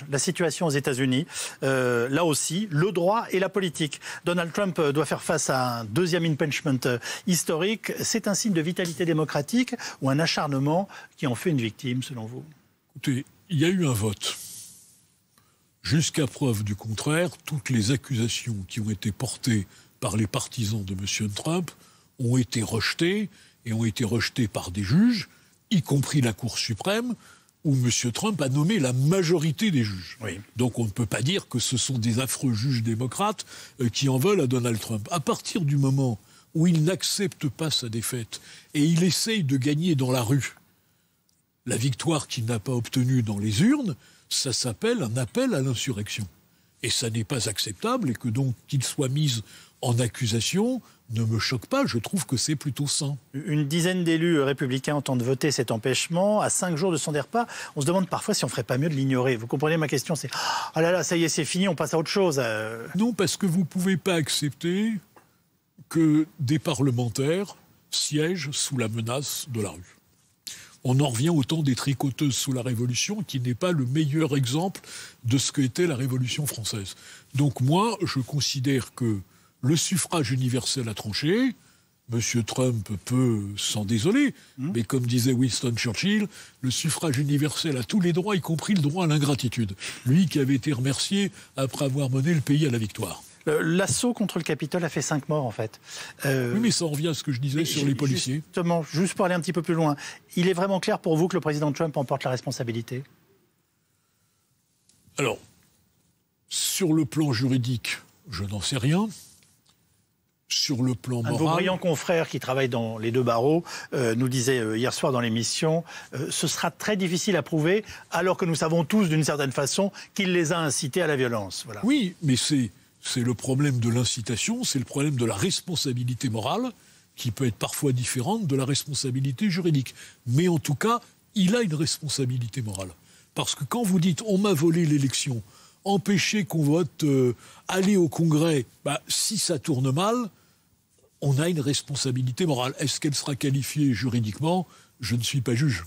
change la situation aux États-Unis. Là aussi, le droit et la politique. Donald Trump doit faire face à un deuxième impeachment historique. C'est un signe de vitalité démocratique ou un acharnement qui en fait une victime, selon vous? Écoutez, il y a eu un vote. Jusqu'à preuve du contraire, toutes les accusations qui ont été portées par les partisans de M. Trump ont été rejetées, et ont été rejetées par des juges, y compris la Cour suprême, où M. Trump a nommé la majorité des juges. Oui. Donc on ne peut pas dire que ce sont des affreux juges démocrates qui en veulent à Donald Trump. À partir du moment où il n'accepte pas sa défaite et il essaye de gagner dans la rue la victoire qu'il n'a pas obtenue dans les urnes, ça s'appelle un appel à l'insurrection. Et ça n'est pas acceptable, et que donc qu'il soit mis en accusation ne me choque pas, je trouve que c'est plutôt sain. Une dizaine d'élus républicains entendent voter cet empêchement à 5 jours de son départ. On se demande parfois si on ne ferait pas mieux de l'ignorer. Vous comprenez ma question? C'est « Ah là là, ça y est, c'est fini, on passe à autre chose ». Non, parce que vous ne pouvez pas accepter que des parlementaires siègent sous la menace de la rue. On en revient au temps des tricoteuses sous la Révolution, qui n'est pas le meilleur exemple de ce qu'était la Révolution française. Donc moi, je considère que le suffrage universel a tranché. M. Trump peut s'en désoler, mais comme disait Winston Churchill, le suffrage universel a tous les droits, y compris le droit à l'ingratitude. Lui qui avait été remercié après avoir mené le pays à la victoire. L'assaut contre le Capitole a fait 5 morts, en fait. Oui, mais ça en revient à ce que je disais sur les policiers. Justement, juste pour aller un petit peu plus loin, il est vraiment clair pour vous que le président Trump en porte la responsabilité? Alors, sur le plan juridique, je n'en sais rien. Sur le plan moral... Un de vos brillants confrères qui travaille dans les deux barreaux nous disait hier soir dans l'émission ce sera très difficile à prouver, alors que nous savons tous, d'une certaine façon, qu'il les a incités à la violence. Voilà. Oui, mais c'est le problème de l'incitation, c'est le problème de la responsabilité morale, qui peut être parfois différente de la responsabilité juridique. Mais en tout cas, il a une responsabilité morale. Parce que quand vous dites « on m'a volé l'élection », empêcher qu'on vote, aller au Congrès, si ça tourne mal, on a une responsabilité morale. Est-ce qu'elle sera qualifiée juridiquement? Je ne suis pas juge.